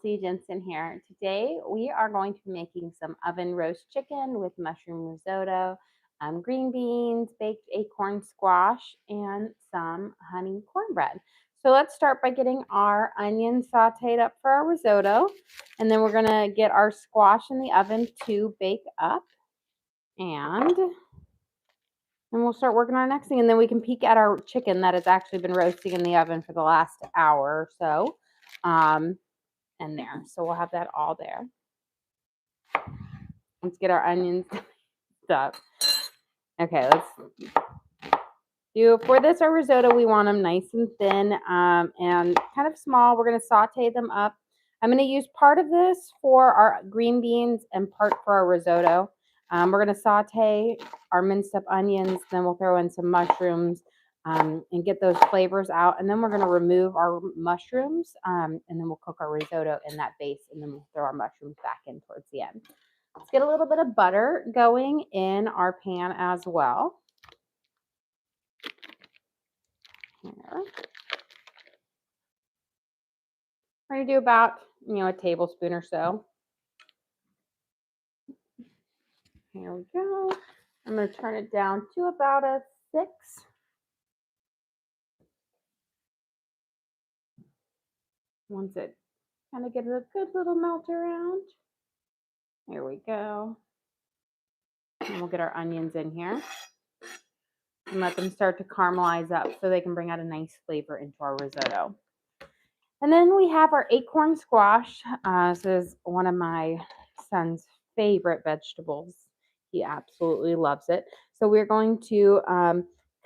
Jensen here. Today we are going to be making some oven roast chicken with mushroom risotto, green beans, baked acorn squash, and some honey cornbread. So let's start by getting our onions sauteed up for our risotto, and then we're gonna get our squash in the oven to bake up, and we'll start working on our next thing, and then we can peek at our chicken that has actually been roasting in the oven for the last hour or so. And there. So we'll have that all there. Let's get our onions up. Okay, let's do for this our risotto. We want them nice and thin and kind of small. We're going to saute them up. I'm going to use part of this for our green beans and part for our risotto. We're going to saute our minced up onions, then we'll throw in some mushrooms and get those flavors out. And then we're going to remove our mushrooms and then we'll cook our risotto in that base, and then we'll throw our mushrooms back in towards the end. Let's get a little bit of butter going in our pan as well. Here. We're going to do about, a tablespoon or so. Here we go. I'm going to turn it down to about a 6. Once it kind of gets a good little melt around. Here we go. And we'll get our onions in here and let them start to caramelize up so they can bring out a nice flavor into our risotto. And then we have our acorn squash. This is one of my son's favorite vegetables. He absolutely loves it. So we're going to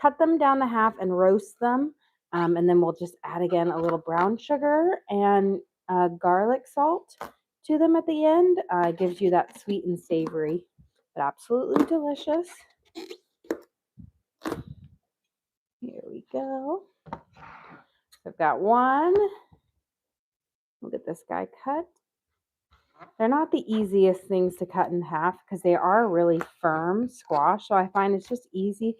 cut them down to half and roast them. And then we'll just add again a little brown sugar and garlic salt to them at the end. It gives you that sweet and savory, but absolutely delicious. Here we go. So I've got one. We'll get this guy cut. They're not the easiest things to cut in half because they are really firm squash. So I find it's just easy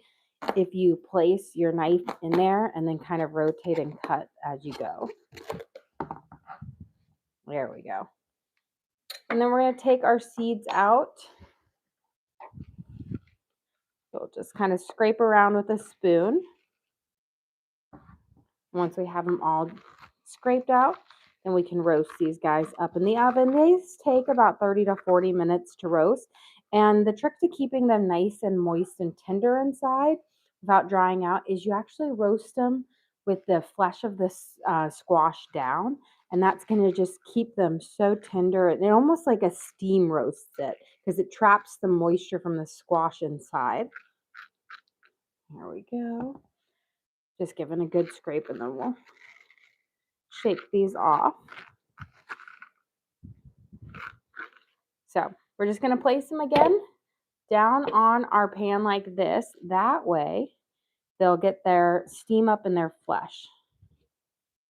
if you place your knife in there and then kind of rotate and cut as you go. There we go. And then we're going to take our seeds out. So just kind of scrape around with a spoon. Once we have them all scraped out, then we can roast these guys up in the oven. These take about 30 to 40 minutes to roast. And the trick to keeping them nice and moist and tender inside without drying out is you actually roast them with the flesh of this squash down. And that's going to just keep them so tender. It almost like a steam roasts it because it traps the moisture from the squash inside. There we go. Just giving a good scrape, and then we'll shake these off. So we're just going to place them again down on our pan like this. That way they'll get their steam up in their flesh.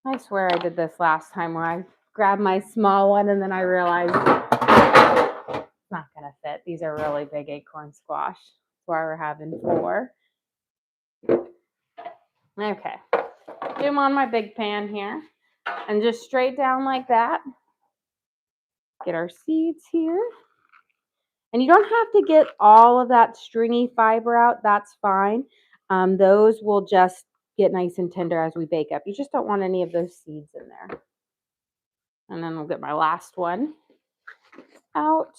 I swear I did this last time where I grabbed my small one and then I realized it's not going to fit. These are really big acorn squash. That's why we're having 4. Okay. Do them on my big pan here. And just straight down like that. Get our seeds here. And you don't have to get all of that stringy fiber out. That's fine. Those will just get nice and tender as we bake up. You just don't want any of those seeds in there. And then we'll get my last one out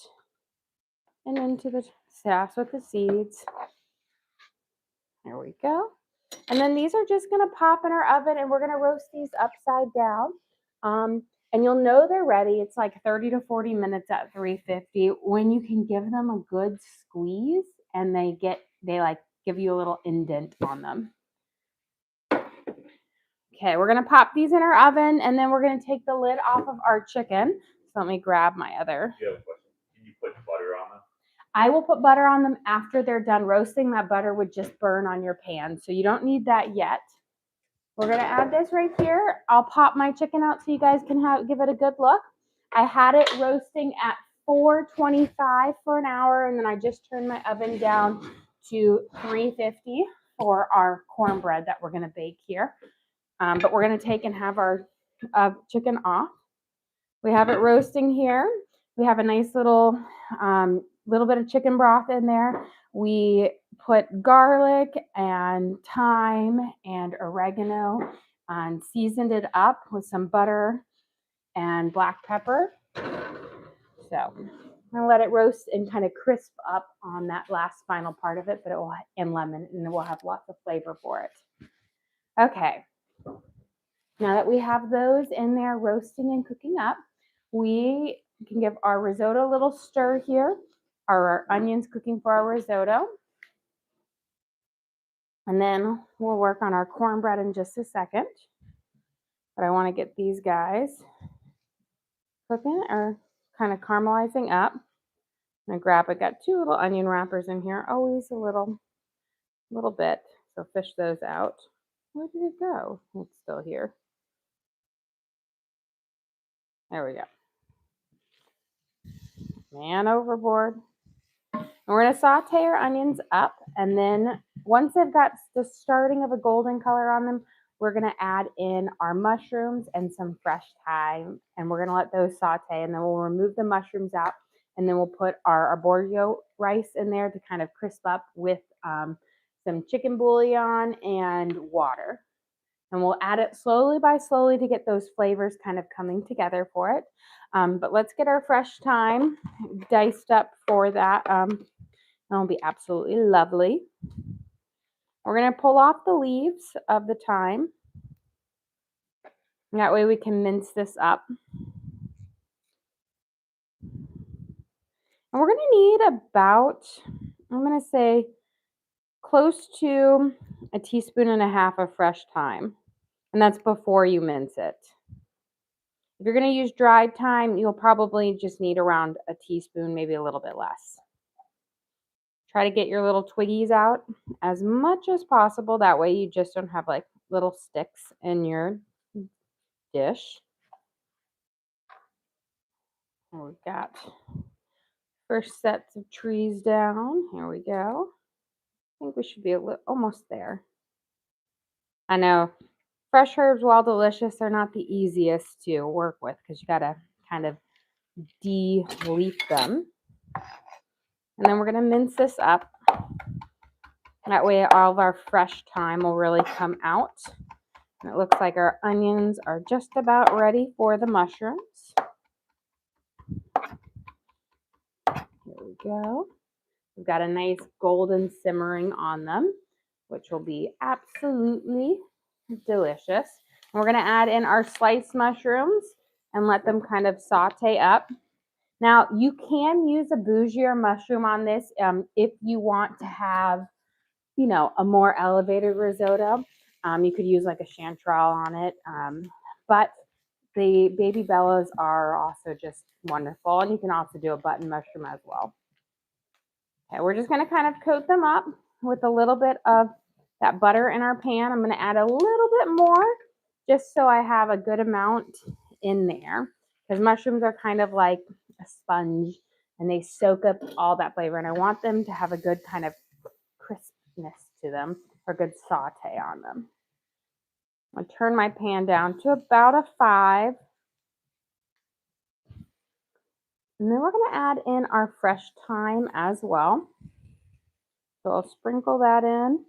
and into the sass with the seeds. There we go. And then these are just going to pop in our oven, and we're going to roast these upside down. And you'll know they're ready. It's like 30 to 40 minutes at 350 when you can give them a good squeeze and they give you a little indent on them. Okay, we're going to pop these in our oven, and then we're going to take the lid off of our chicken. So let me grab my other. You have a question. Can you put butter on them? I will put butter on them after they're done roasting. That butter would just burn on your pan, so you don't need that yet. We're going to add this right here. I'll pop my chicken out so you guys can give it a good look. I had it roasting at 425 for an hour, and then I just turned my oven down to 350 for our cornbread that we're going to bake here. But we're going to take and have our chicken off. We have it roasting here. We have a nice little bit of chicken broth in there. We put garlic and thyme and oregano and seasoned it up with some butter and black pepper. So I'm gonna let it roast and kind of crisp up on that last final part of it, but it will, and lemon, and it will have lots of flavor for it. Okay, now that we have those in there roasting and cooking up, we can give our risotto a little stir here. Our onions cooking for our risotto. And then we'll work on our cornbread in just a second. But I want to get these guys cooking or kind of caramelizing up. I'm gonna I got 2 little onion wrappers in here, always a little bit. So fish those out. Where did it go? It's still here. There we go. Man overboard. And we're gonna saute our onions up, and then once they've got the starting of a golden color on them, we're gonna add in our mushrooms and some fresh thyme, and we're gonna let those saute, and then we'll remove the mushrooms out, and then we'll put our arborio rice in there to kind of crisp up with some chicken bouillon and water. And we'll add it slowly to get those flavors kind of coming together for it. But let's get our fresh thyme diced up for that. That'll be absolutely lovely. We're going to pull off the leaves of the thyme. That way we can mince this up. And we're going to need about, I'm going to say, close to 1.5 teaspoons of fresh thyme. And that's before you mince it. If you're going to use dried thyme, you'll probably just need around 1 teaspoon, maybe a little bit less. Try to get your little twiggies out as much as possible. That way you just don't have like little sticks in your dish. And we've got first sets of trees down. Here we go. I think we should be almost there. I know fresh herbs, while delicious, they're not the easiest to work with because you got to kind of de-leaf them. And then we're going to mince this up. That way all of our fresh thyme will really come out. And it looks like our onions are just about ready for the mushrooms. Here we go. We've got a nice golden simmering on them, which will be absolutely delicious. And we're going to add in our sliced mushrooms and let them kind of saute up. Now, you can use a bougier mushroom on this if you want to have, you know, a more elevated risotto. You could use like a chanterelle on it. But the baby bellas are also just wonderful. And you can also do a button mushroom as well. Okay, we're just going to kind of coat them up with a little bit of that butter in our pan. I'm going to add a little bit more just so I have a good amount in there. Because mushrooms are kind of like a sponge and they soak up all that flavor. And I want them to have a good kind of crispness to them or good saute on them. I'll turn my pan down to about a 5. And then we're going to add in our fresh thyme as well. So I'll sprinkle that in.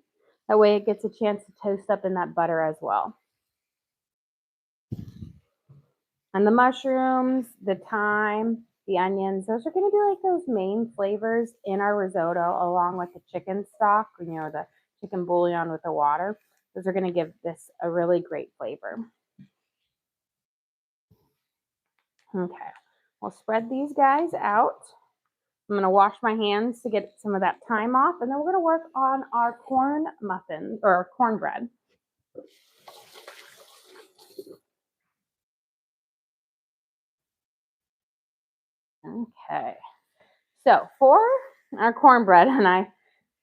That way it gets a chance to toast up in that butter as well. And the mushrooms, the thyme, the onions, those are going to be like those main flavors in our risotto along with the chicken stock, you know, the chicken bouillon with the water. Those are going to give this a really great flavor. Okay, we'll spread these guys out. I'm going to wash my hands to get some of that thyme off, and then we're going to work on our corn muffins or our cornbread. Okay, so for our cornbread, and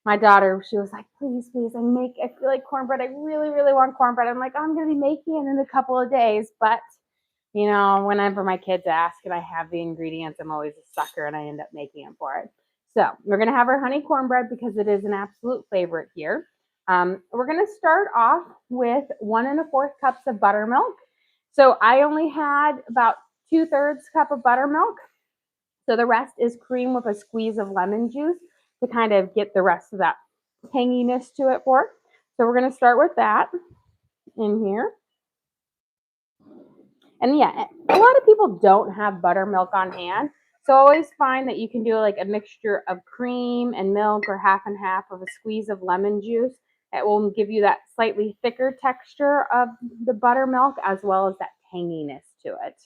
my daughter, she was like, please, I feel like cornbread. I really, really want cornbread. I'm like, oh, I'm going to be making it in a couple of days. But, you know, whenever my kids ask and I have the ingredients, I'm always a sucker and I end up making it for it. So we're going to have our honey cornbread because it is an absolute favorite here. We're going to start off with 1 1/4 cups of buttermilk. So I only had about 2/3 cup of buttermilk. So the rest is cream with a squeeze of lemon juice to kind of get the rest of that tanginess to it for it. So we're going to start with that in here. And yeah, a lot of people don't have buttermilk on hand. So always find that you can do like a mixture of cream and milk or half and half of a squeeze of lemon juice. It will give you that slightly thicker texture of the buttermilk as well as that tanginess to it.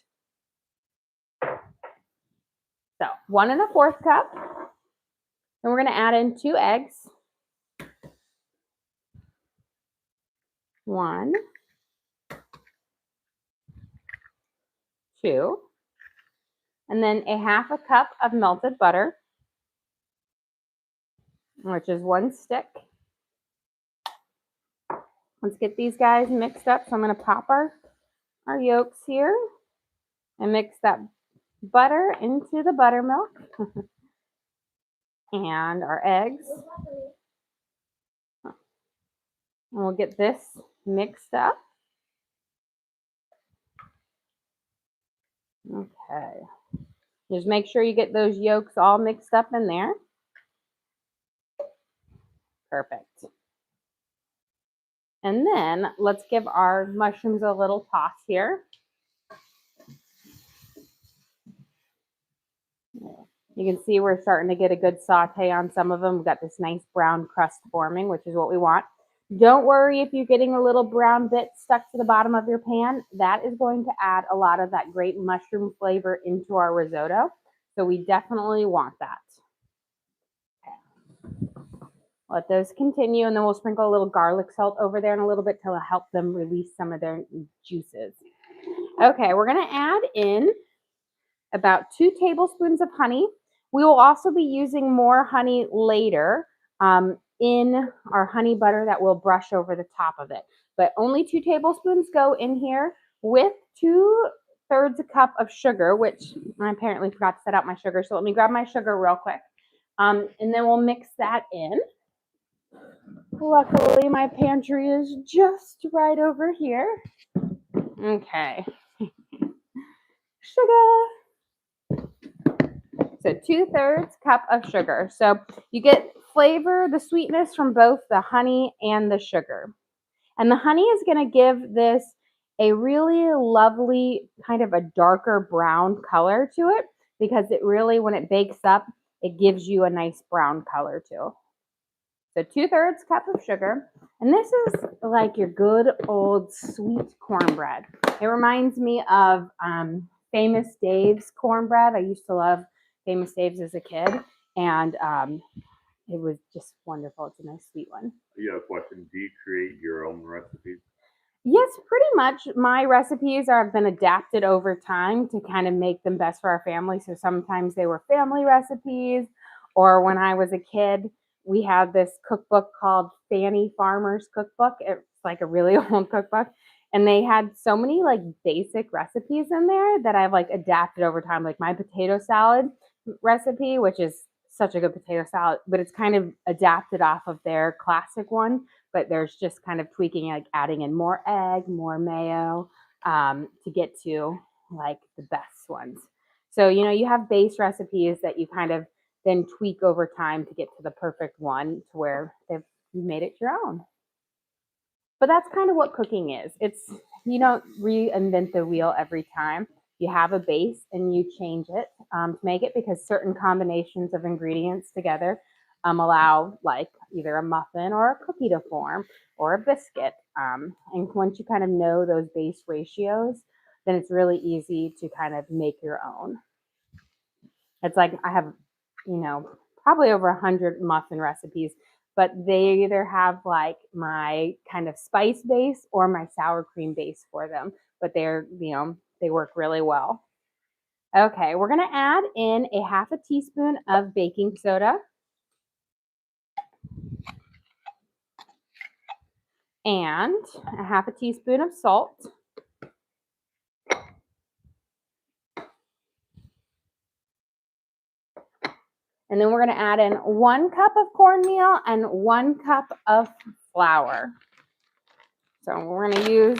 So 1 1/4 cup. Then we're going to add in 2 eggs. 1, 2, and then a half a cup of melted butter, which is 1 stick. Let's get these guys mixed up. So I'm going to pop our yolks here and mix that butter into the buttermilk and our eggs. And we'll get this mixed up. Okay. Just make sure you get those yolks all mixed up in there. Perfect. And then let's give our mushrooms a little toss here. You can see we're starting to get a good saute on some of them. We've got this nice brown crust forming, which is what we want. Don't worry if you're getting a little brown bit stuck to the bottom of your pan. That is going to add a lot of that great mushroom flavor into our risotto. So we definitely want that. Let those continue, and then we'll sprinkle a little garlic salt over there in a little bit to help them release some of their juices. Okay, we're going to add in about 2 tablespoons of honey. We will also be using more honey later in our honey butter that we'll brush over the top of it. But only 2 tablespoons go in here with 2/3 cup of sugar, which I apparently forgot to set out my sugar. So let me grab my sugar real quick. And then we'll mix that in. Luckily, my pantry is just right over here. Okay. Sugar. So 2/3 cup of sugar. So you get flavor, the sweetness from both the honey and the sugar. And the honey is going to give this a really lovely kind of a darker brown color to it because it really, when it bakes up, it gives you a nice brown color too. So 2/3 cup of sugar. And this is like your good old sweet cornbread. It reminds me of Famous Dave's cornbread. I used to love Famous Dave's as a kid. And it was just wonderful. It's a nice sweet one. You have a question. Do you create your own recipes? Yes, pretty much. My recipes have been adapted over time to kind of make them best for our family. So sometimes they were family recipes, or when I was a kid, we had this cookbook called Fanny Farmer's Cookbook. It's like a really old cookbook. And they had so many like basic recipes in there that I've like adapted over time, like my potato salad recipe, which is such a good potato salad, but it's kind of adapted off of their classic one. But there's just kind of tweaking, like adding in more egg, more mayo to get to like the best ones. So, you know, you have base recipes that you kind of then tweak over time to get to the perfect one to where you made it your own. But that's kind of what cooking is. It's, you don't reinvent the wheel every time. You have a base and you change it to make it, because certain combinations of ingredients together allow like either a muffin or a cookie to form or a biscuit. And once you kind of know those base ratios, then it's really easy to kind of make your own. It's like I have, you know, probably over 100 muffin recipes, but they either have like my kind of spice base or my sour cream base for them. But they're, you know, they work really well. Okay, we're going to add in a half a teaspoon of baking soda and a half a teaspoon of salt. And then we're going to add in 1 cup of cornmeal and 1 cup of flour. So we're going to use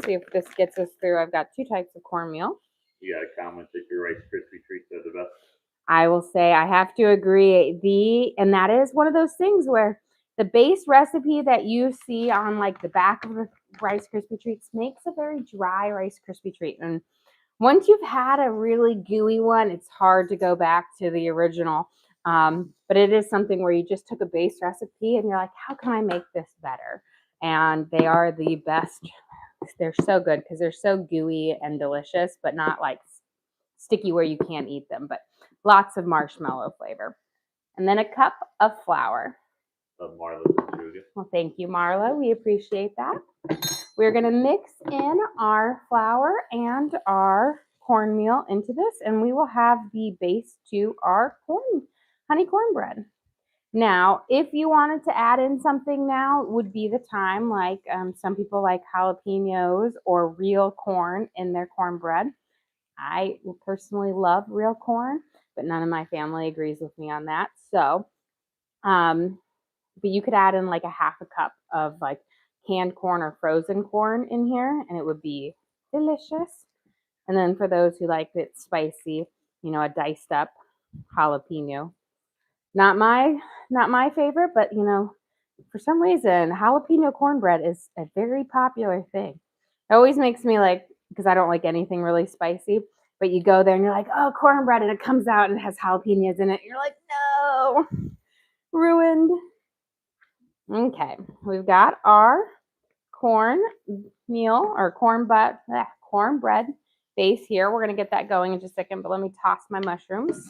See if this gets us through. I've got 2 types of cornmeal. You got a comment that your Rice Krispie treats are the best. I will say I have to agree. And that is one of those things where the base recipe that you see on like the back of the Rice Krispie treats makes a very dry Rice Krispie treat. And once you've had a really gooey one, it's hard to go back to the original. But it is something where you just took a base recipe and you're like, how can I make this better? And they are the best. They're so good because they're so gooey and delicious, but not like sticky where you can't eat them, but lots of marshmallow flavor. And then a cup of flour. Marla, Well, thank you, Marla. We appreciate that. We're going to mix in our flour and our cornmeal into this, and we will have the base to our honey cornbread. Now, if you wanted to add in something now, would be the time, like some people like jalapenos or real corn in their cornbread. I personally love real corn, but none of my family agrees with me on that. So, but you could add in like a half a cup of like canned corn or frozen corn in here, and it would be delicious. And then for those who like it spicy, you know, a diced up jalapeno. Not my favorite, but you know, for some reason, jalapeno cornbread is a very popular thing. It always makes me like, because I don't like anything really spicy, but you go there and you're like, oh, cornbread, and it comes out and it has jalapenos in it. You're like, no, ruined. Okay, we've got our cornmeal or cornbread base here. We're going to get that going in just a second, but let me toss my mushrooms.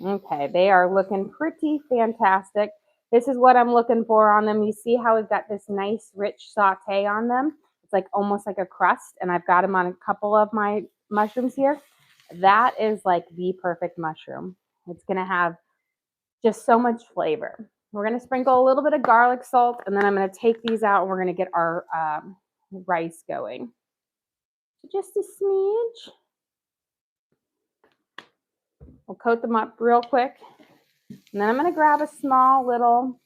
Okay, they are looking pretty fantastic. This is what I'm looking for on them. You see how we've got this nice rich saute on them? It's like almost like a crust, and I've got them on a couple of my mushrooms here. That is like the perfect mushroom. It's going to have just so much flavor. We're going to sprinkle a little bit of garlic salt, and then I'm going to take these out, and we're going to get our rice going. Just a smidge. We'll coat them up real quick. And then I'm going to grab a small little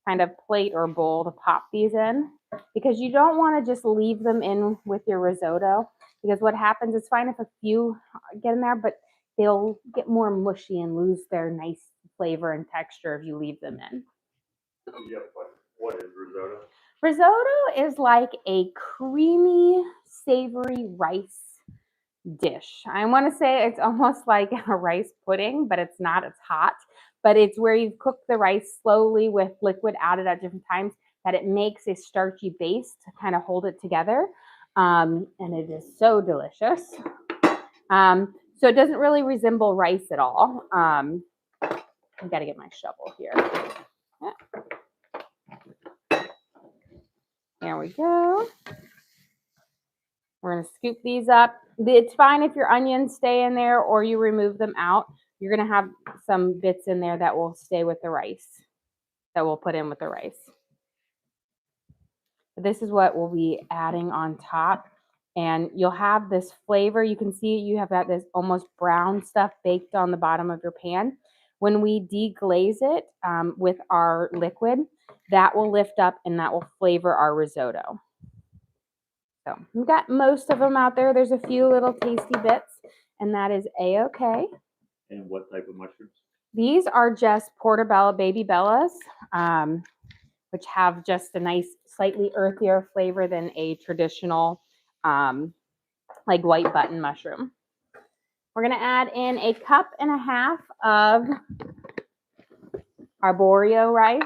kind of plate or bowl to pop these in, because you don't want to just leave them in with your risotto, because what happens, it's fine if a few get in there, but they'll get more mushy and lose their nice flavor and texture if you leave them in. What is risotto? Risotto is like a creamy, savory rice dish. I want to say it's almost like a rice pudding, but it's not. It's hot. But it's where you cook the rice slowly with liquid added at different times, that it makes a starchy base to kind of hold it together. And it is so delicious. So it doesn't really resemble rice at all. I've got to get my shovel here. Yeah. There we go. We're going to scoop these up. It's fine if your onions stay in there or you remove them out. You're going to have some bits in there that will stay with the rice, that we'll put in with the rice. This is what we'll be adding on top. And you'll have this flavor. You can see you have got this almost brown stuff baked on the bottom of your pan. When we deglaze it with our liquid, that will lift up and that will flavor our risotto. So we've got most of them out there. There's a few little tasty bits, and that is a-okay. And what type of mushrooms? These are just portobello baby bellas, which have just a nice, slightly earthier flavor than a traditional like white button mushroom. We're going to add in a cup and a half of arborio rice.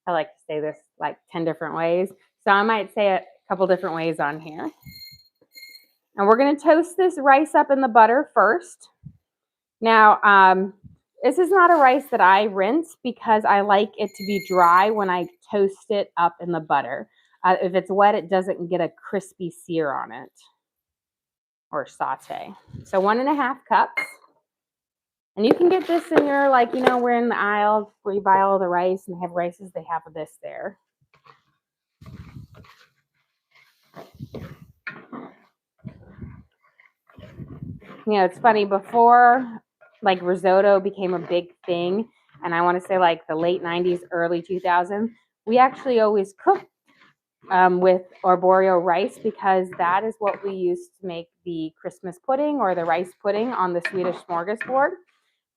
I like to say this like 10 different ways, so I might say it a couple different ways on here. And we're going to toast this rice up in the butter first. Now, this is not a rice that I rinse because I like it to be dry when I toast it up in the butter. If it's wet, it doesn't get a crispy sear on it or saute. So 1.5 cups. And you can get this in your, like, you know, we're in the aisle where you buy all the rice and they have rices, they have this there. You know, it's funny, before like risotto became a big thing, and I want to say like the late 90s, early 2000s, we actually always cooked with arborio rice because that is what we use to make the Christmas pudding or the rice pudding on the Swedish smorgasbord,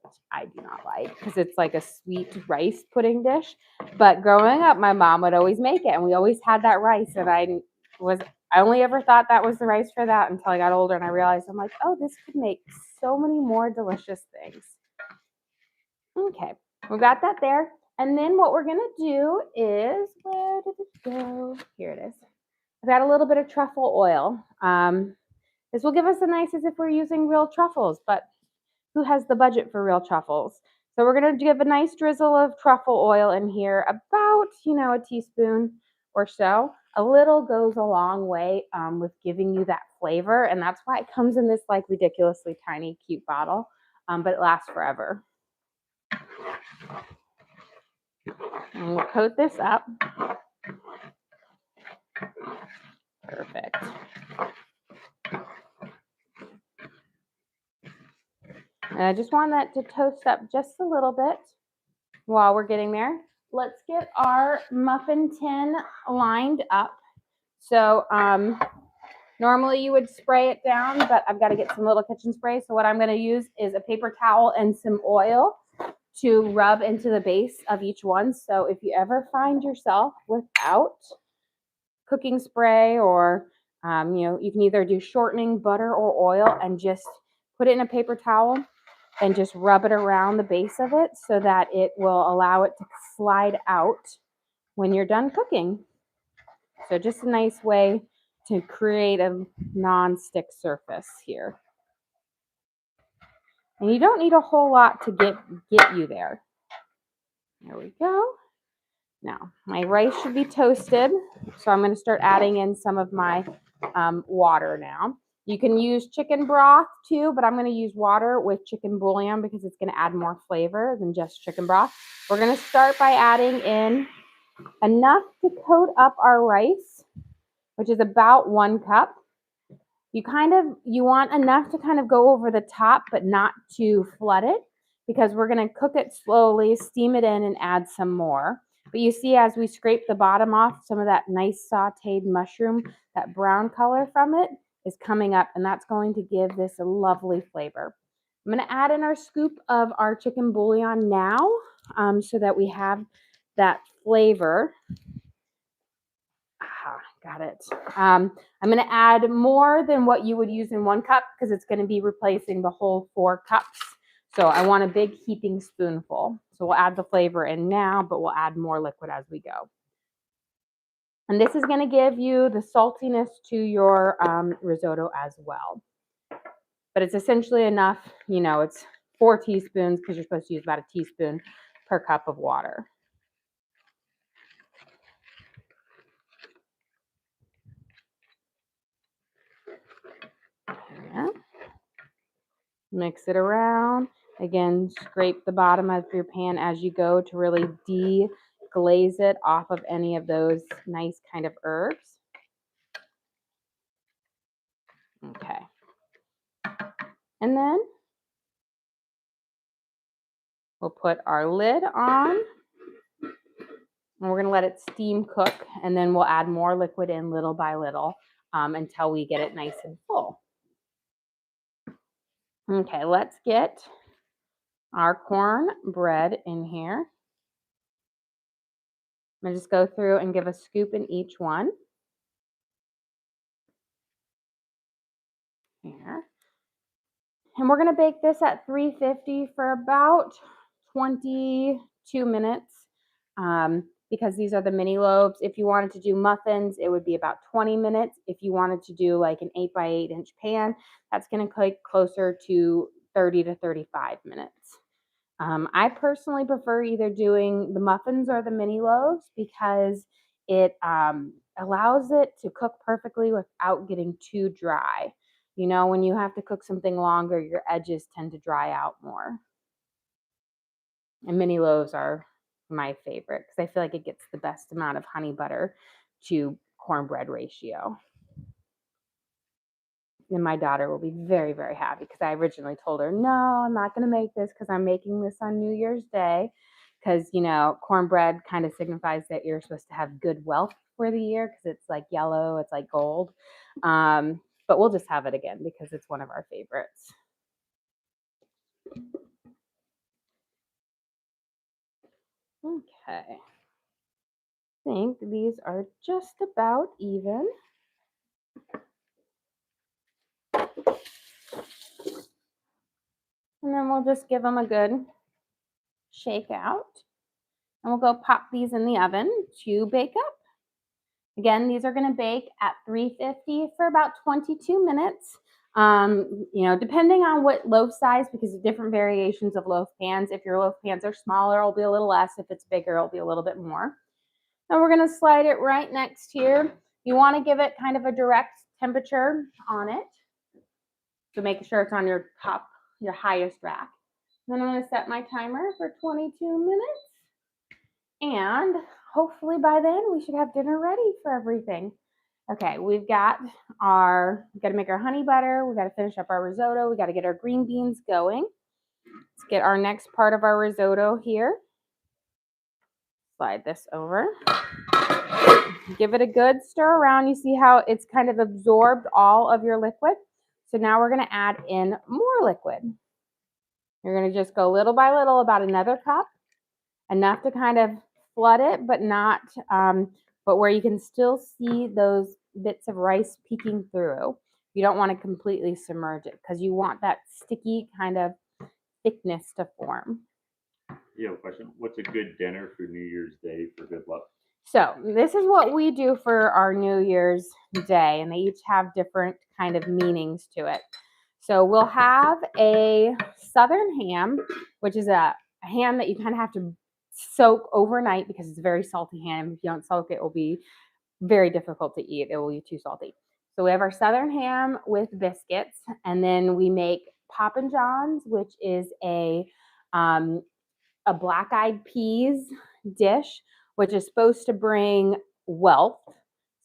which I do not like because it's like a sweet rice pudding dish. But growing up, my mom would always make it, and we always had that rice. And I only ever thought that was the rice for that until I got older, and I realized I'm like, oh, this could make so many more delicious things. Okay, we got that there. And then what we're gonna do is, where did it go? Here it is. I've got a little bit of truffle oil. This will give us the nice as if we're using real truffles, but who has the budget for real truffles? So we're gonna give a nice drizzle of truffle oil in here, about, a teaspoon or so. A little goes a long way with giving you that flavor, and that's why it comes in this like ridiculously tiny, cute bottle, but it lasts forever. And we'll coat this up. Perfect. And I just want that to toast up just a little bit while we're getting there. Let's get our muffin tin lined up. So normally you would spray it down, but I've got to get some little kitchen spray. So what I'm going to use is a paper towel and some oil to rub into the base of each one. So if you ever find yourself without cooking spray or, you can either do shortening, butter, or oil and just put it in a paper towel and just rub it around the base of it so that it will allow it to slide out when you're done cooking. So just a nice way to create a non-stick surface here. And you don't need a whole lot to get you there. There we go. Now, my rice should be toasted, so I'm going to start adding in some of my water now. You can use chicken broth too, but I'm going to use water with chicken bouillon because it's going to add more flavor than just chicken broth. We're going to start by adding in enough to coat up our rice, which is about 1 cup. You want enough to kind of go over the top, but not to flood it because we're going to cook it slowly, steam it in, and add some more. But you see, as we scrape the bottom off, some of that nice sauteed mushroom, that brown color from it is coming up, and that's going to give this a lovely flavor. I'm going to add in our scoop of our chicken bouillon now so that we have that flavor. Got it. I'm going to add more than what you would use in 1 cup because it's going to be replacing the whole 4 cups. So I want a big heaping spoonful. So we'll add the flavor in now, but we'll add more liquid as we go. And this is going to give you the saltiness to your risotto as well. But it's essentially enough, it's 4 teaspoons because you're supposed to use about a teaspoon per cup of water. Yeah. Mix it around. Again, scrape the bottom of your pan as you go to really deglaze it off of any of those nice kind of herbs. Okay. And then we'll put our lid on. And we're going to let it steam cook. And then we'll add more liquid in little by little until we get it nice and full. Okay, let's get our cornbread in here. I'm going to just go through and give a scoop in each one. Here. And we're going to bake this at 350 for about 22 minutes because these are the mini loaves. If you wanted to do muffins, it would be about 20 minutes. If you wanted to do like an 8 by 8 inch pan, that's going to take closer to 30 to 35 minutes. I personally prefer either doing the muffins or the mini loaves because it allows it to cook perfectly without getting too dry. When you have to cook something longer, your edges tend to dry out more. And mini loaves are my favorite because I feel like it gets the best amount of honey butter to cornbread ratio. And my daughter will be very, very happy because I originally told her, no, I'm not going to make this because I'm making this on New Year's Day. because, you know, cornbread kind of signifies that you're supposed to have good wealth for the year because it's like yellow, it's like gold. But we'll just have it again because it's one of our favorites. Okay. I think these are just about even. And then we'll just give them a good shake out. And we'll go pop these in the oven to bake up. Again, these are going to bake at 350 for about 22 minutes. You know, depending on what loaf size, because of different variations of loaf pans. If your loaf pans are smaller, it'll be a little less. If it's bigger, it'll be a little bit more. And we're going to slide it right next here. You want to give it kind of a direct temperature on it. So make sure it's on your top, your highest rack. Then I'm going to set my timer for 22 minutes. And hopefully by then we should have dinner ready for everything. Okay, we've got to make our honey butter. We got to finish up our risotto. We got to get our green beans going. Let's get our next part of our risotto here. Slide this over. Give it a good stir around. You see how it's kind of absorbed all of your liquid. So now we're going to add in more liquid. You're going to just go little by little, about another cup, enough to kind of flood it, but not, but where you can still see those bits of rice peeking through. You don't want to completely submerge it because you want that sticky kind of thickness to form. You have a question? What's a good dinner for New Year's Day for good luck? So this is what we do for our New Year's Day, and they each have different kind of meanings to it. So we'll have a Southern ham, which is a ham that you kind of have to soak overnight because it's a very salty ham. If you don't soak it, it will be very difficult to eat. It will be too salty. So we have our Southern ham with biscuits, and then we make Poppin' John's, which is a black-eyed peas dish, which is supposed to bring wealth.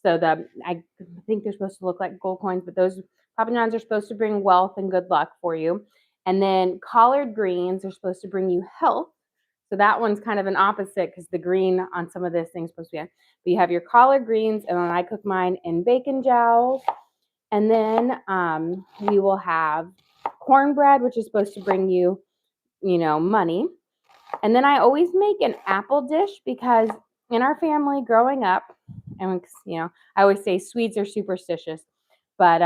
So I think they're supposed to look like gold coins, but those Papa John's are supposed to bring wealth and good luck for you. And then collard greens are supposed to bring you health. So that one's kind of an opposite because the green on some of this thing's supposed to be. But you have your collard greens, and then I cook mine in bacon jowls. And then we will have cornbread, which is supposed to bring you, you know, money. And then I always make an apple dish because in our family growing up, and you know, I always say Swedes are superstitious, but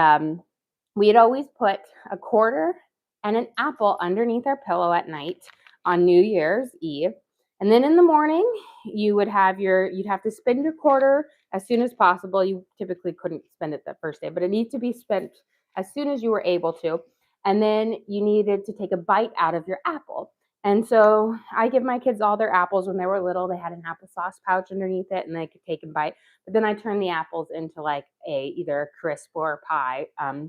we'd always put a quarter and an apple underneath our pillow at night on New Year's Eve. And then in the morning, you'd have to spend your quarter as soon as possible. You typically couldn't spend it the first day, but it needs to be spent as soon as you were able to. And then you needed to take a bite out of your apple. And so I give my kids all their apples when they were little. They had an applesauce pouch underneath it and they could take and bite. But then I turn the apples into like either a crisp or a pie,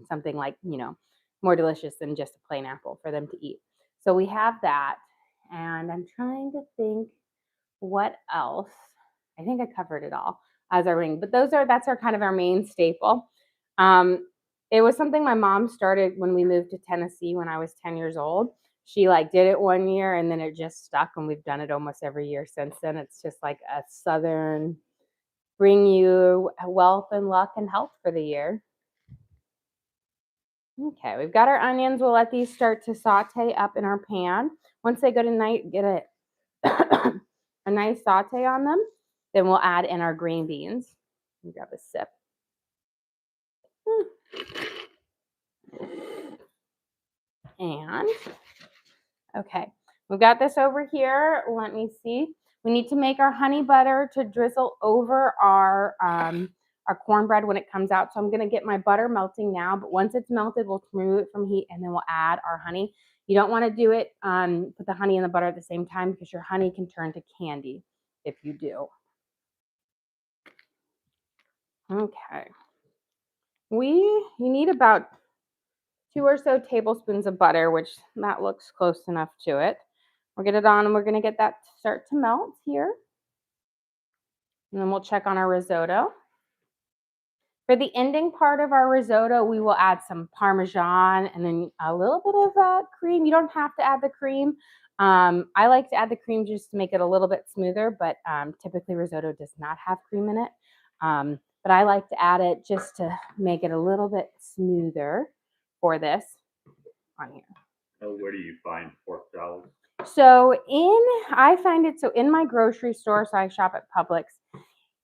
something like, you know, more delicious than just a plain apple for them to eat. So we have that. And I'm trying to think what else. I think I covered it all as our ring. But that's our kind of our main staple. It was something my mom started when we moved to Tennessee when I was 10 years old. She like did it one year and then it just stuck, and we've done it almost every year since then. It's just like a Southern bring you wealth and luck and health for the year. Okay, we've got our onions. We'll let these start to saute up in our pan. Once they go to get a nice saute on them, then we'll add in our green beans. Let me grab a sip. And okay, we've got this over here. Let me see. We need to make our honey butter to drizzle over our cornbread when it comes out. So I'm going to get my butter melting now, but once it's melted, we'll remove it from heat and then we'll add our honey. You don't want to do it, put the honey and the butter at the same time because your honey can turn to candy if you do. Okay. You need about 2 or so tablespoons of butter, which that looks close enough to it. We'll get it on and we're going to get that start to melt here. And then we'll check on our risotto. For the ending part of our risotto, we will add some Parmesan and then a little bit of cream. You don't have to add the cream. I like to add the cream just to make it a little bit smoother, but typically risotto does not have cream in it. But I like to add it just to make it a little bit smoother for this on here. Oh, where do you find pork jowls? So I find it so in my grocery store, so I shop at Publix.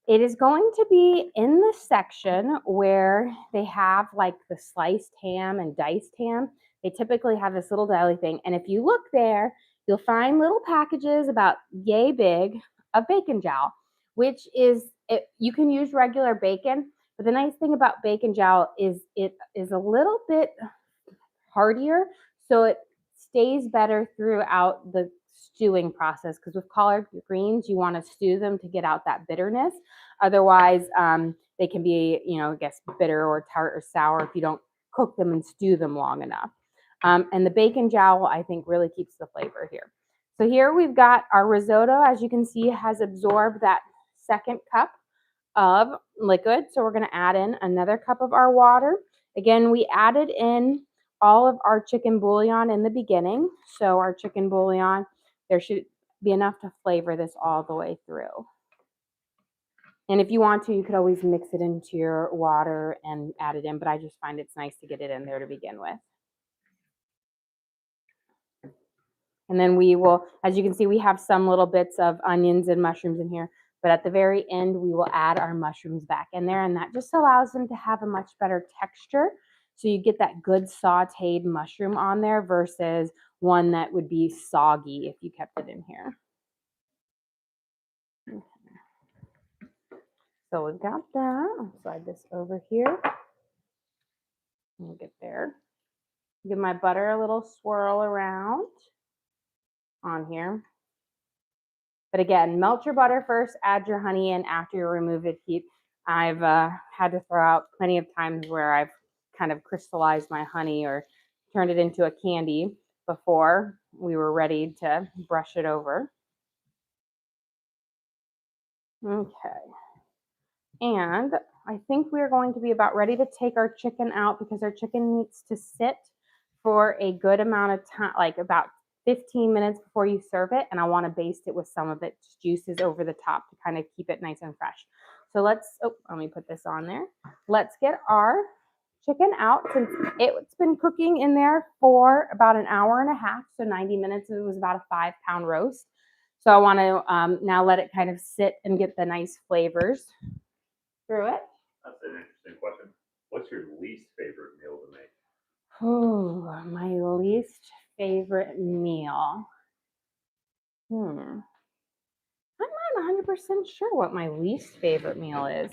It is going to be in the section where they have like the sliced ham and diced ham. They typically have this little deli thing. And if you look there, you'll find little packages about yay big of bacon jowl, which is, you can use regular bacon. But the nice thing about bacon jowl is it is a little bit heartier. So it stays better throughout the stewing process, because with collard greens, you want to stew them to get out that bitterness. Otherwise, they can be, I guess, bitter or tart or sour if you don't cook them and stew them long enough. And the bacon jowl, I think, really keeps the flavor here. So here we've got our risotto. As you can see, has absorbed that second cup of liquid. So we're going to add in another cup of our water. Again, we added in all of our chicken bouillon in the beginning. So our chicken bouillon, there should be enough to flavor this all the way through. And if you want to, you could always mix it into your water and add it in, but I just find it's nice to get it in there to begin with. And then we will, as you can see, we have some little bits of onions and mushrooms in here, but at the very end, we will add our mushrooms back in there, and that just allows them to have a much better texture. So you get that good sauteed mushroom on there versus one that would be soggy if you kept it in here. Okay. So we've got that. I'll slide this over here. We'll get there. Give my butter a little swirl around on here. But again, melt your butter first, add your honey in after you remove it heat. I've had to throw out plenty of times where I've kind of crystallized my honey or turned it into a candy before we were ready to brush it over. Okay. And I think we're going to be about ready to take our chicken out, because our chicken needs to sit for a good amount of time, like about 15 minutes before you serve it. And I want to baste it with some of its juices over the top to kind of keep it nice and fresh. So let me put this on there. Let's get our chicken out, since it's been cooking in there for about an hour and a half. So 90 minutes, it was about a 5-pound roast. So I want to now let it kind of sit and get the nice flavors through it. That's an interesting question. What's your least favorite meal to make? Oh, my least favorite meal. I'm not 100% sure what my least favorite meal is.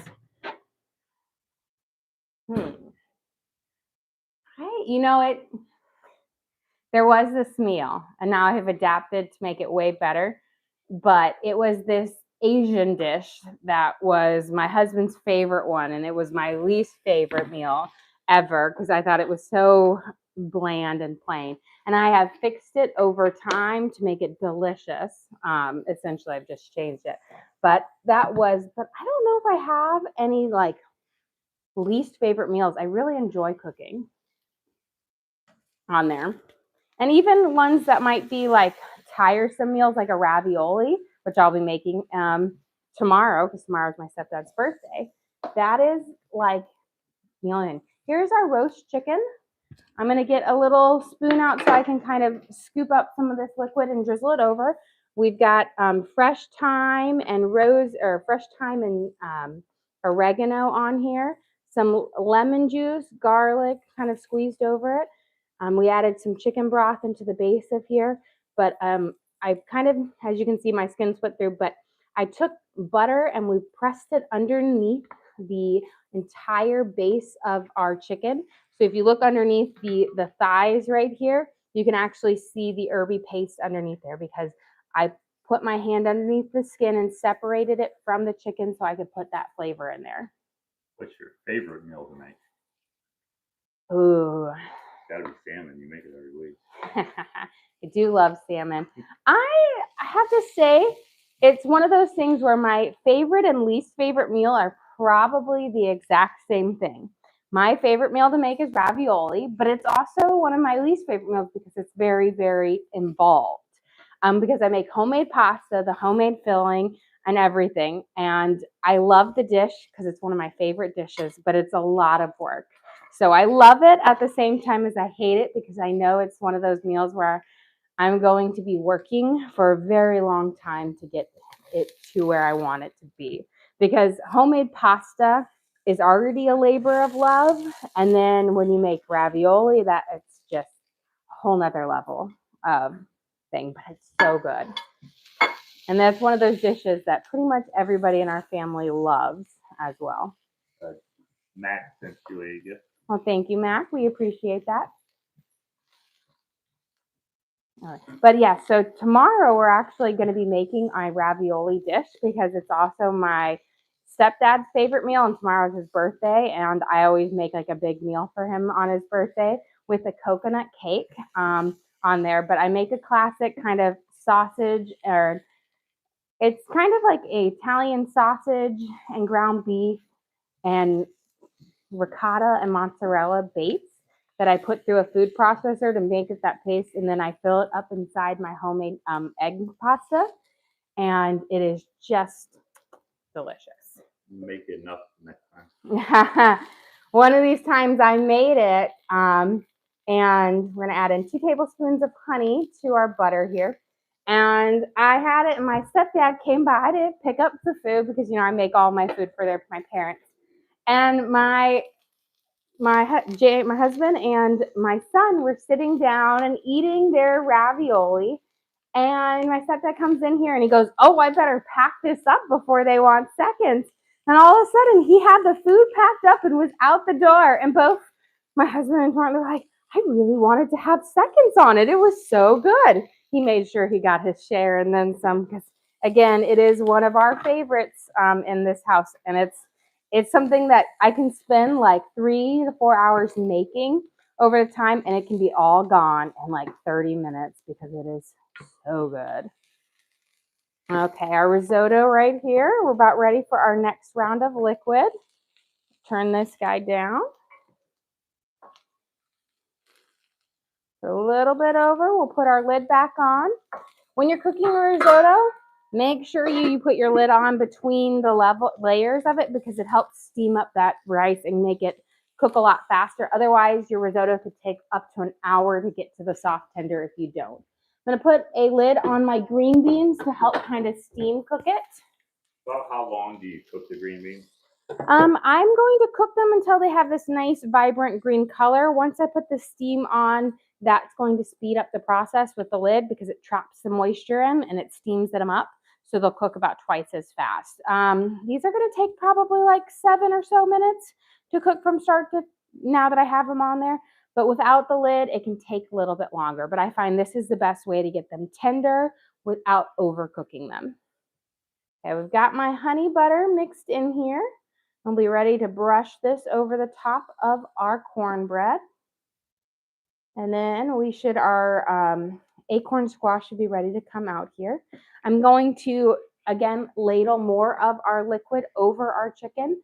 There was this meal, and now I have adapted to make it way better, but it was this Asian dish that was my husband's favorite one, and it was my least favorite meal ever because I thought it was so bland and plain. And I have fixed it over time to make it delicious. Essentially, I've just changed it. But I don't know if I have any like least favorite meals. I really enjoy cooking on there. And even ones that might be like tiresome meals, like a ravioli, which I'll be making tomorrow, because tomorrow is my stepdad's birthday. That is like meal. Here's our roast chicken. I'm going to get a little spoon out so I can kind of scoop up some of this liquid and drizzle it over. We've got fresh thyme and oregano on here, some lemon juice, garlic kind of squeezed over it. We added some chicken broth into the base of here, but I kind of, as you can see, my skin split through, but I took butter and we pressed it underneath the entire base of our chicken. So if you look underneath the thighs right here, you can actually see the herby paste underneath there, because I put my hand underneath the skin and separated it from the chicken so I could put that flavor in there. What's your favorite meal to make? Ooh. Gotta be salmon. You make it every week. I do love salmon. I have to say, it's one of those things where my favorite and least favorite meal are probably the exact same thing. My favorite meal to make is ravioli, but it's also one of my least favorite meals because it's very, very involved. Because I make homemade pasta, the homemade filling, and everything. And I love the dish because it's one of my favorite dishes, but it's a lot of work. So I love it at the same time as I hate it because I know it's one of those meals where I'm going to be working for a very long time to get it to where I want it to be. Because homemade pasta is already a labor of love. And then when you make ravioli, that it's just a whole nother level of thing, but it's so good. And that's one of those dishes that pretty much everybody in our family loves as well. Mac sent you a gift. Well, thank you, Mac. We appreciate that. All right. But yeah, so tomorrow we're actually going to be making a ravioli dish because it's also my stepdad's favorite meal, and tomorrow's his birthday, and I always make like a big meal for him on his birthday with a coconut cake on there. But I make a classic kind of sausage, or it's kind of like a Italian sausage and ground beef and ricotta and mozzarella base that I put through a food processor to make it that paste, and then I fill it up inside my homemade egg pasta, and it is just delicious. Make it enough next time. One of these times I made it, and we're gonna add in 2 tablespoons of honey to our butter here. And I had it, and my stepdad came by to pick up the food because I make all my food for my parents. And my husband and my son were sitting down and eating their ravioli. And my stepdad comes in here and he goes, "Oh, I better pack this up before they want seconds." And all of a sudden, he had the food packed up and was out the door. And both my husband and Martin were like, "I really wanted to have seconds on it. It was so good." He made sure he got his share and then some because, again, it is one of our favorites in this house. And it's something that I can spend like 3 to 4 hours making over the time, and it can be all gone in like 30 minutes because it is so good. Okay, our risotto right here. We're about ready for our next round of liquid. Turn this guy down. A little bit over. We'll put our lid back on. When you're cooking a risotto, make sure you put your lid on between the layers of it because it helps steam up that rice and make it cook a lot faster. Otherwise, your risotto could take up to an hour to get to the soft tender if you don't. I'm going to put a lid on my green beans to help kind of steam cook it. About how long do you cook the green beans? I'm going to cook them until they have this nice, vibrant green color. Once I put the steam on, that's going to speed up the process with the lid because it traps the moisture in and it steams them up. So they'll cook about twice as fast. These are going to take probably like 7 or so minutes to cook from start to now that I have them on there. But without the lid, it can take a little bit longer. But I find this is the best way to get them tender without overcooking them. Okay, we've got my honey butter mixed in here. I'll be ready to brush this over the top of our cornbread. And then our acorn squash should be ready to come out here. I'm going to, again, ladle more of our liquid over our chicken.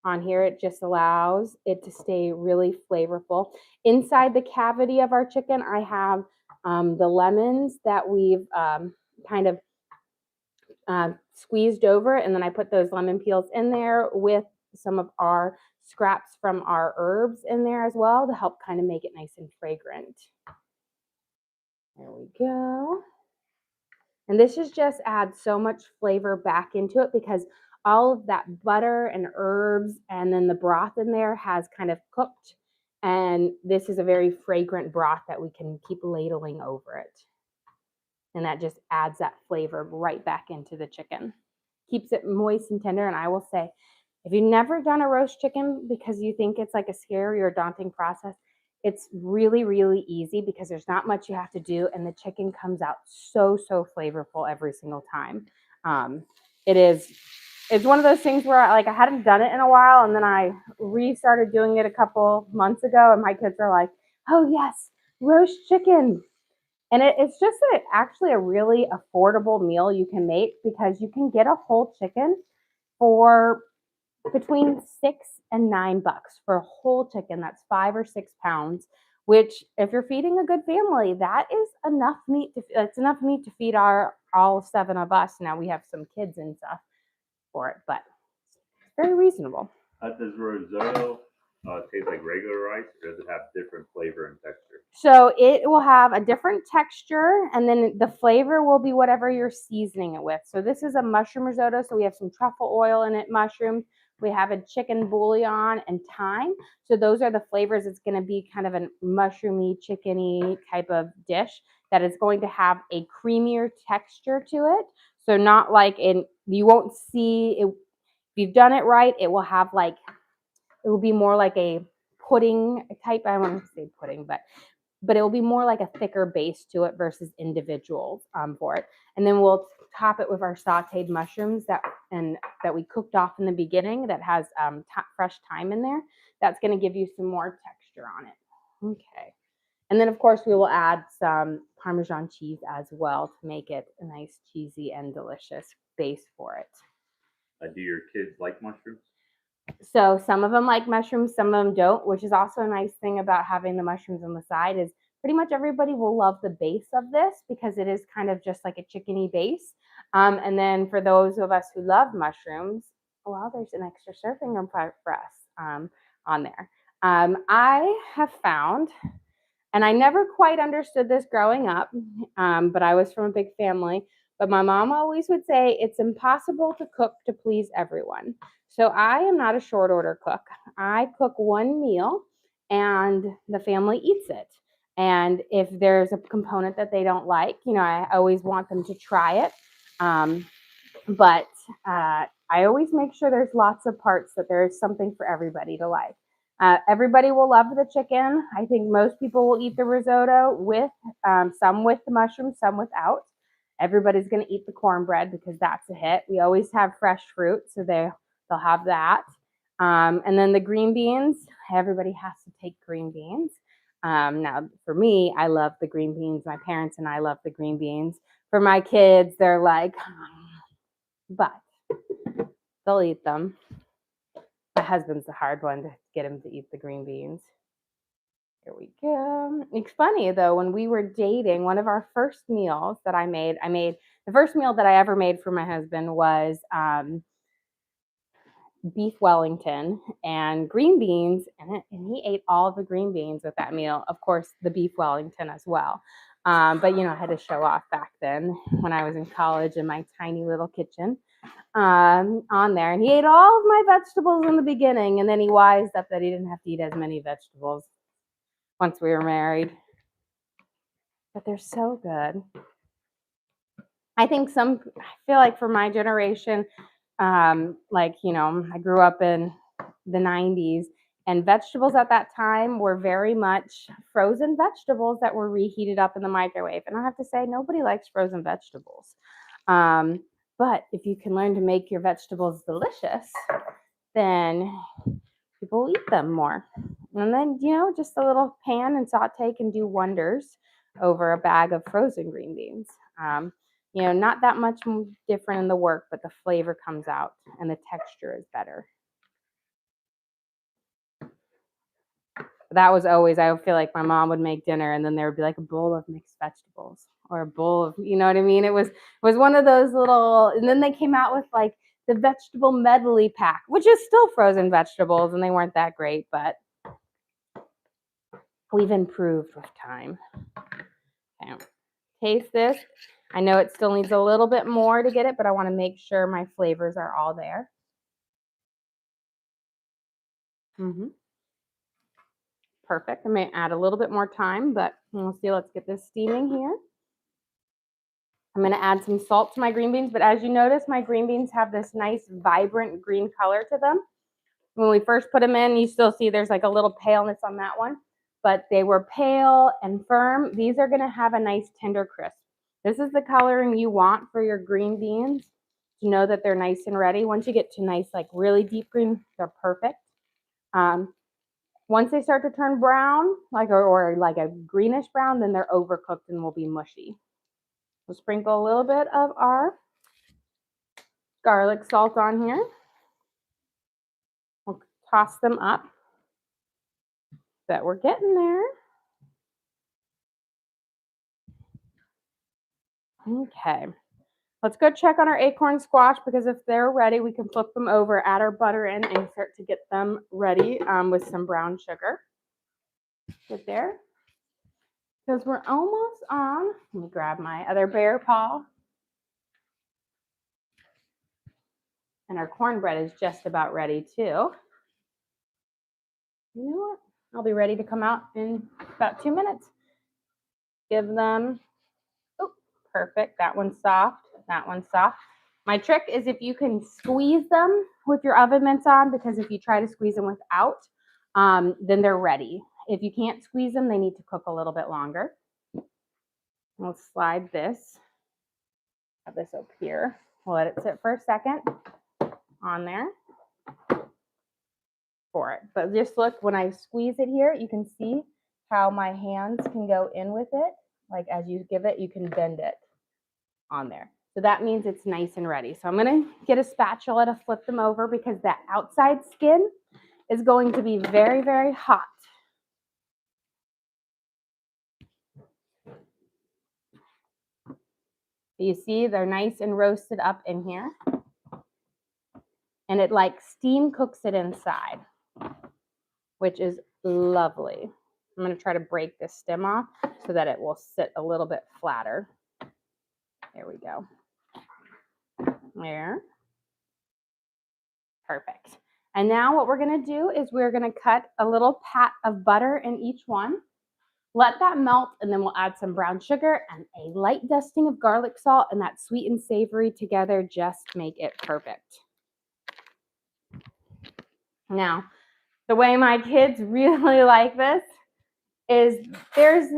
On here, it just allows it to stay really flavorful. Inside the cavity of our chicken, I have the lemons that we've kind of squeezed over, and then I put those lemon peels in there with some of our scraps from our herbs in there as well to help kind of make it nice and fragrant. There we go. And this just adds so much flavor back into it because all of that butter and herbs and then the broth in there has kind of cooked. And this is a very fragrant broth that we can keep ladling over it. And that just adds that flavor right back into the chicken. Keeps it moist and tender. And I will say, if you've never done a roast chicken because you think it's like a scary or daunting process, it's really, really easy because there's not much you have to do. And the chicken comes out so flavorful every single time. It's one of those things where I hadn't done it in a while. And then I restarted doing it a couple months ago. And my kids are like, "Oh yes, roast chicken." And it's just actually a really affordable meal you can make because you can get a whole chicken for between $6 and $9 for a whole chicken. That's 5 or 6 pounds, which if you're feeding a good family, that is enough meat it's enough meat to feed all 7 of us. Now we have some kids and stuff for it, but it's very reasonable. Does risotto taste like regular rice, or does it have different flavor and texture? So it will have a different texture, and then the flavor will be whatever you're seasoning it with. So this is a mushroom risotto, so we have some truffle oil in it, mushrooms. We have a chicken bouillon and thyme. So those are the flavors. It's going to be kind of a mushroomy, chickeny type of dish that is going to have a creamier texture to it. So not like you won't see it. If you've done it right, it will have it will be more like a pudding type. I don't want to say pudding, but it will be more like a thicker base to it versus individuals for it. And then we'll top it with our sautéed mushrooms that we cooked off in the beginning that has fresh thyme in there. That's going to give you some more texture on it. Okay. And then, of course, we will add some Parmesan cheese as well to make it a nice, cheesy, and delicious base for it. Do your kids like mushrooms? So some of them like mushrooms, some of them don't, which is also a nice thing about having the mushrooms on the side is pretty much everybody will love the base of this because it is kind of just like a chickeny base. And then for those of us who love mushrooms, well, there's an extra serving room for us on there. I have found, and I never quite understood this growing up, but I was from a big family. But my mom always would say it's impossible to cook to please everyone. So I am not a short order cook. I cook one meal and the family eats it. And if there's a component that they don't like, I always want them to try it. But I always make sure there's lots of parts, that there is something for everybody to like. Everybody will love the chicken. I think most people will eat the risotto with some with the mushrooms, some without. Everybody's going to eat the cornbread because that's a hit. We always have fresh fruit, so they'll have that. And then the green beans, everybody has to take green beans. Now, for me, I love the green beans. My parents and I love the green beans. For my kids, they're like, but they'll eat them. My husband's the hard one to get him to eat the green beans. Here we go. It's funny though, when we were dating, one of our first meals that I made the first meal that I ever made for my husband was beef Wellington and green beans, and he ate all of the green beans with that meal. Of course, the beef Wellington as well. But I had to show off back then when I was in college in my tiny little kitchen on there. And he ate all of my vegetables in the beginning, and then he wised up that he didn't have to eat as many vegetables once we were married. But they're so good. I feel like for my generation, I grew up in the 90s, and vegetables at that time were very much frozen vegetables that were reheated up in the microwave. And I have to say, nobody likes frozen vegetables. But if you can learn to make your vegetables delicious, then people will eat them more. And then, just a little pan and saute can do wonders over a bag of frozen green beans. Not that much different in the work, but the flavor comes out and the texture is better. That was always, I feel like my mom would make dinner and then there would be like a bowl of mixed vegetables or a bowl of, you know what I mean? It was one of those little, and then they came out with like the vegetable medley pack, which is still frozen vegetables, and they weren't that great, but we've improved with time. Okay. Taste this. I know it still needs a little bit more to get it, but I want to make sure my flavors are all there. Perfect. I may add a little bit more time, but we'll see. Let's get this steaming here. I'm going to add some salt to my green beans, but as you notice, my green beans have this nice vibrant green color to them. When we first put them in, you still see there's like a little paleness on that one, but they were pale and firm. These are going to have a nice tender crisp. This is the coloring you want for your green beans to know that they're nice and ready. Once you get to nice, like really deep green, they're perfect. Once they start to turn brown, or like a greenish brown, then they're overcooked and will be mushy. We'll sprinkle a little bit of our garlic salt on here. toss them up. But we're getting there. Okay. Let's go check on our acorn squash because if they're ready, we can flip them over, add our butter in, and start to get them ready with some brown sugar. Get there. Because we're almost on. Let me grab my other bear paw. And our cornbread is just about ready too. You know what? I'll be ready to come out in about 2 minutes. Give them, oh, perfect. That one's soft. That one's soft. My trick is if you can squeeze them with your oven mitts on, because if you try to squeeze them without, then they're ready. If you can't squeeze them, they need to cook a little bit longer. We'll slide this. Have this up here. We'll let it sit for a second on there for it. But just look, when I squeeze it here, you can see how my hands can go in with it. Like as you give it, you can bend it on there. So that means it's nice and ready. So I'm going to get a spatula to flip them over because that outside skin is going to be very, very hot. You see they're nice and roasted up in here. And it like steam cooks it inside, which is lovely. I'm going to try to break this stem off so that it will sit a little bit flatter. There we go. There. Perfect. And now what we're going to do is we're going to cut a little pat of butter in each one. Let that melt, and then we'll add some brown sugar and a light dusting of garlic salt, and that sweet and savory together just make it perfect. Now, the way my kids really like this is there's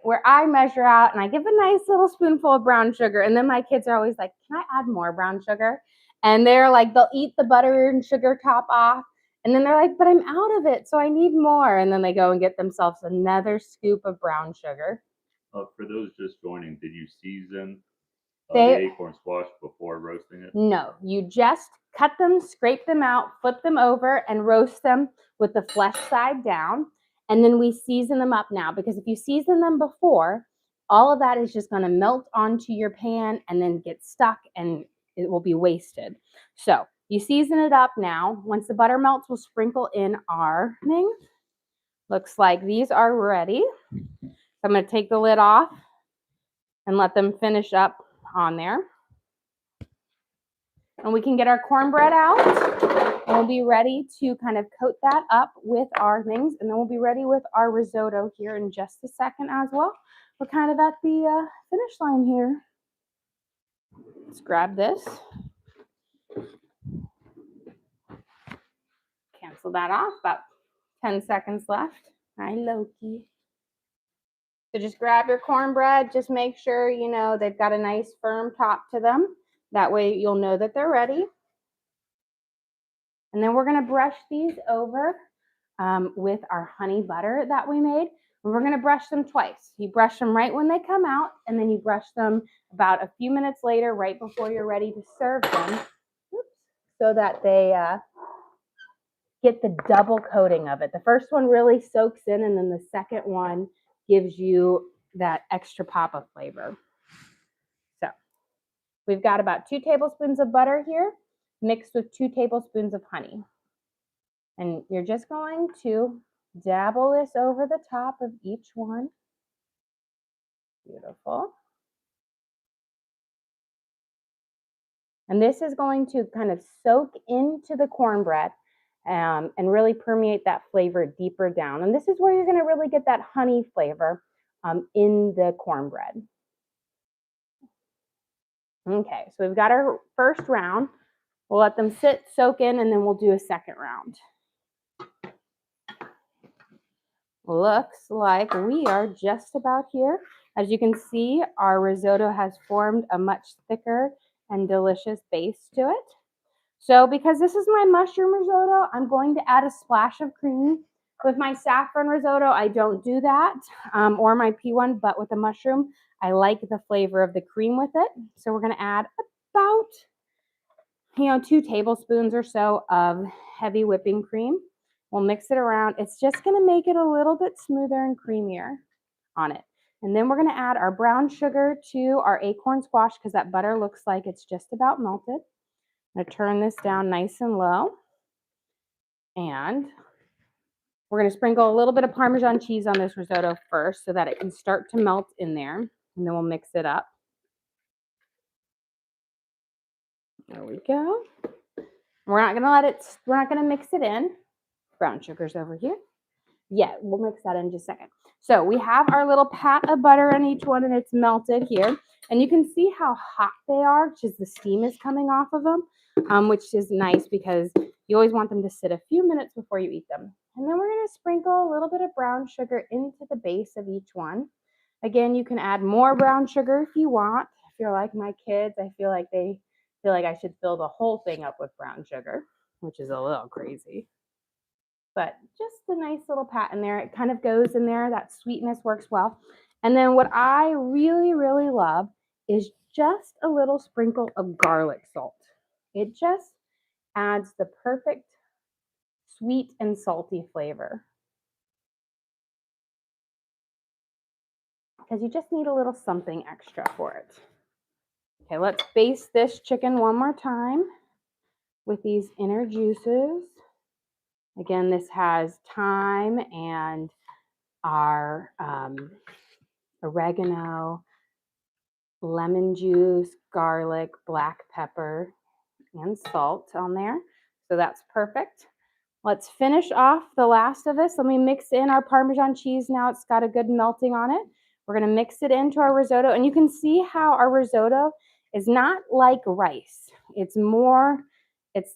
where I measure out and I give a nice little spoonful of brown sugar, and then my kids are always like, can I add more brown sugar? And they're like, they'll eat the butter and sugar top off, and then they're like, but I'm out of it, so I need more. And then they go and get themselves another scoop of brown sugar. For those just joining, did you season the acorn squash before roasting it? No, you just cut them, scrape them out, flip them over, and roast them with the flesh side down. And then we season them up now, because if you season them before, all of that is just going to melt onto your pan and then get stuck and it will be wasted. So you season it up now. Once the butter melts, we'll sprinkle in our thing. Looks like these are ready. So I'm going to take the lid off and let them finish up on there. And we can get our cornbread out, and we'll be ready to kind of coat that up with our things, and then we'll be ready with our risotto here in just a second as well. We're kind of at the finish line here. Let's grab this. Cancel that off, about 10 seconds left. Hi, Loki. So just grab your cornbread, just make sure, you know, they've got a nice firm top to them. That way you'll know that they're ready. And then we're going to brush these over with our honey butter that we made. And we're going to brush them twice. You brush them right when they come out, and then you brush them about a few minutes later, right before you're ready to serve them. Oops, so that they get the double coating of it. The first one really soaks in, and then the second one gives you that extra pop of flavor. So we've got about 2 tablespoons of butter here mixed with 2 tablespoons of honey. And you're just going to dabble this over the top of each one. Beautiful. And this is going to kind of soak into the cornbread and really permeate that flavor deeper down. And this is where you're going to really get that honey flavor in the cornbread. Okay, so we've got our first round. We'll let them sit, soak in, and then we'll do a second round. Looks like we are just about here. As you can see, our risotto has formed a much thicker and delicious base to it. So because this is my mushroom risotto, I'm going to add a splash of cream. With my saffron risotto, I don't do that, or my P1, but with the mushroom, I like the flavor of the cream with it. So we're going to add about 2 tablespoons or so of heavy whipping cream. We'll mix it around. It's just going to make it a little bit smoother and creamier on it. And then we're going to add our brown sugar to our acorn squash because that butter looks like it's just about melted. I'm going to turn this down nice and low. And we're going to sprinkle a little bit of Parmesan cheese on this risotto first so that it can start to melt in there. And then we'll mix it up. There we go. We're not going to mix it in. Brown sugar's over here. Yeah, we'll mix that in just a second. So we have our little pat of butter in each one and it's melted here. And you can see how hot they are because the steam is coming off of them, which is nice because you always want them to sit a few minutes before you eat them. And then we're going to sprinkle a little bit of brown sugar into the base of each one. Again, you can add more brown sugar if you want. If you're like my kids, I feel like they feel like I should fill the whole thing up with brown sugar, which is a little crazy. But just a nice little pat in there. It kind of goes in there. That sweetness works well. And then what I really, really love is just a little sprinkle of garlic salt. It just adds the perfect sweet and salty flavor. Because you just need a little something extra for it. Okay, let's baste this chicken one more time with these inner juices. Again, this has thyme and our oregano, lemon juice, garlic, black pepper, and salt on there. So that's perfect. Let's finish off the last of this. Let me mix in our Parmesan cheese now. It's got a good melting on it. We're going to mix it into our risotto. And you can see how our risotto is not like rice. It's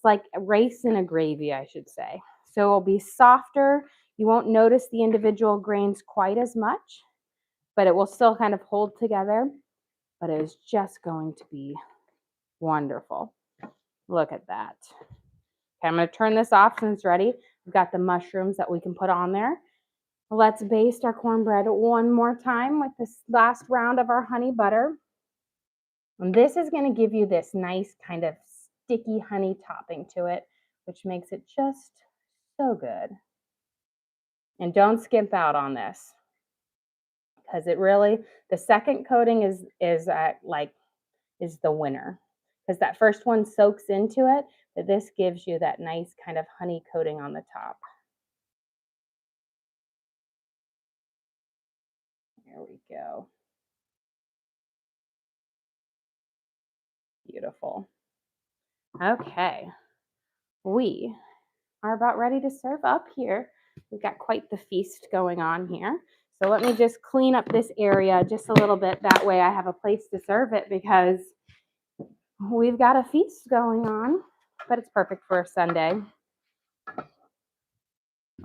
like rice in a gravy, I should say. So it'll be softer. You won't notice the individual grains quite as much, but it will still kind of hold together. But it is just going to be wonderful. Look at that. Okay, I'm going to turn this off since it's ready. We've got the mushrooms that we can put on there. Let's baste our cornbread one more time with this last round of our honey butter. And this is going to give you this nice kind of sticky honey topping to it, which makes it just so good. And don't skimp out on this because it really, the second coating is the winner because that first one soaks into it, but this gives you that nice kind of honey coating on the top. There we go. Beautiful. Okay, we are about ready to serve up here. We've got quite the feast going on here. So let me just clean up this area just a little bit. That way I have a place to serve it because we've got a feast going on, but it's perfect for a Sunday.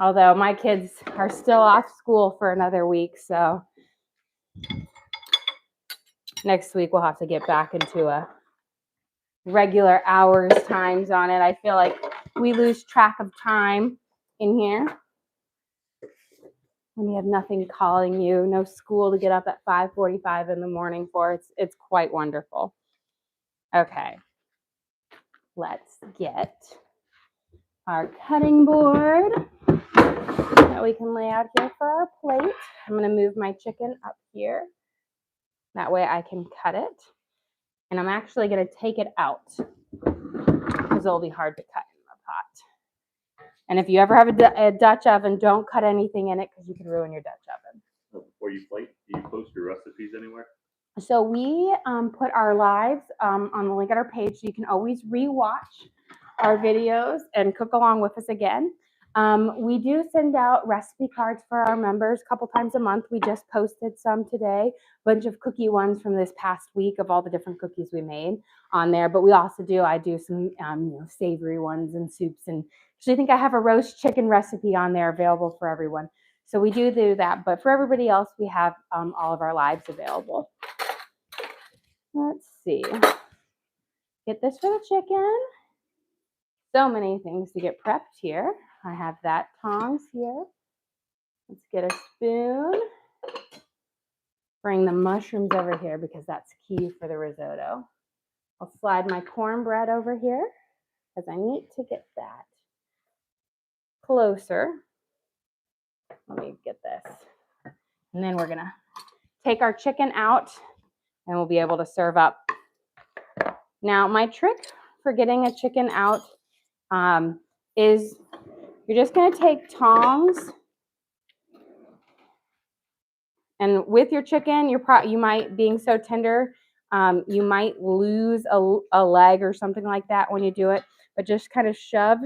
Although my kids are still off school for another week, so next week we'll have to get back into a regular hours times on it. I feel like we lose track of time in here when you have nothing calling you, no school to get up at 5:45 in the morning for. It's quite wonderful. Okay, let's get our cutting board that we can lay out here for our plate. I'm going to move my chicken up here. That way I can cut it. And I'm actually going to take it out because it'll be hard to cut in the pot. And if you ever have a Dutch oven, don't cut anything in it because you could ruin your Dutch oven. Before you plate, do you post your recipes anywhere? So we put our lives on the link at our page, so you can always rewatch our videos and cook along with us again. We do send out recipe cards for our members a couple times a month. We just posted some today, a bunch of cookie ones from this past week of all the different cookies we made on there. But we also I do some savory ones and soups. And actually I think I have a roast chicken recipe on there available for everyone. So we do that. But for everybody else, we have all of our lives available. Let's see. Get this for the chicken. So many things to get prepped here. I have that tongs here. Let's get a spoon. Bring the mushrooms over here because that's key for the risotto. I'll slide my cornbread over here because I need to get that closer. Let me get this. And then we're going to take our chicken out and we'll be able to serve up. Now, my trick for getting a chicken out is you're just going to take tongs, and with your chicken, you might, being so tender, you might lose a leg or something like that when you do it, but just kind of shove.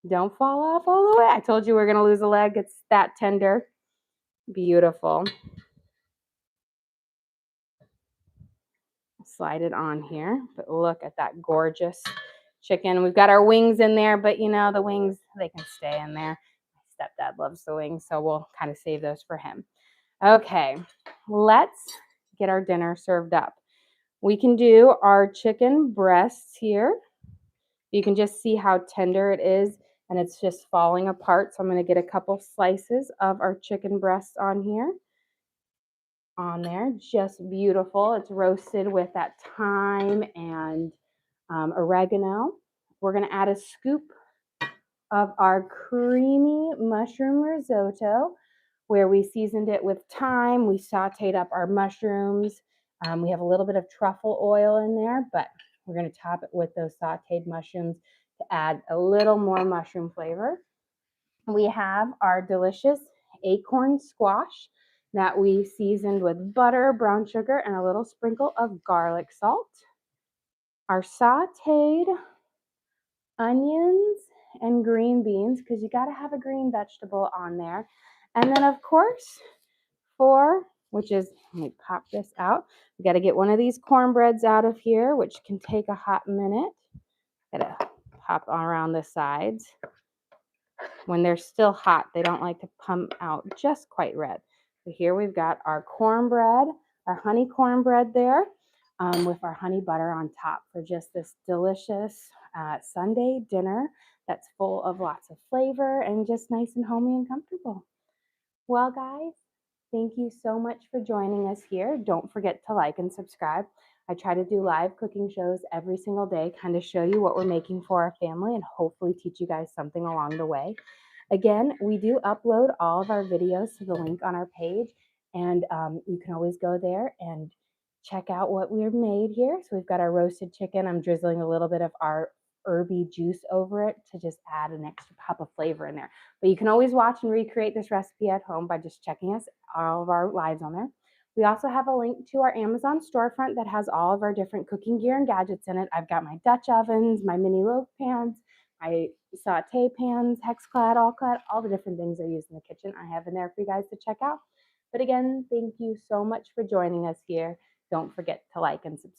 Don't fall off all the way. I told you we're going to lose a leg. It's that tender. Beautiful. Slide it on here, but look at that gorgeous chicken. We've got our wings in there, but you know, the wings, they can stay in there. My stepdad loves the wings, so we'll kind of save those for him. Okay, let's get our dinner served up. We can do our chicken breasts here. You can just see how tender it is, and it's just falling apart. So I'm going to get a couple slices of our chicken breast on here. On there, just beautiful. It's roasted with that thyme and oregano. We're going to add a scoop of our creamy mushroom risotto, where we seasoned it with thyme. We sauteed up our mushrooms. We have a little bit of truffle oil in there, but we're going to top it with those sauteed mushrooms to add a little more mushroom flavor. We have our delicious acorn squash that we seasoned with butter, brown sugar, and a little sprinkle of garlic salt. Our sauteed onions and green beans, because you got to have a green vegetable on there. And then, of course, which is, let me pop this out. We got to get one of these cornbreads out of here, which can take a hot minute. Got to pop around the sides. When they're still hot, they don't like to pump out just quite red. So here we've got our cornbread, our honey cornbread there, with our honey butter on top for just this delicious Sunday dinner that's full of lots of flavor and just nice and homey and comfortable. Well, guys, thank you so much for joining us here. Don't forget to like and subscribe. I try to do live cooking shows every single day, kind of show you what we're making for our family and hopefully teach you guys something along the way. Again, we do upload all of our videos to the link on our page, and you can always go there and check out what we've made here. So we've got our roasted chicken. I'm drizzling a little bit of our herby juice over it to just add an extra pop of flavor in there. But you can always watch and recreate this recipe at home by just checking us all of our lives on there. We also have a link to our Amazon storefront that has all of our different cooking gear and gadgets in it. I've got my Dutch ovens, my mini loaf pans, my saute pans, hex-clad, all the different things I use in the kitchen. I have in there for you guys to check out. But again, thank you so much for joining us here. Don't forget to like and subscribe.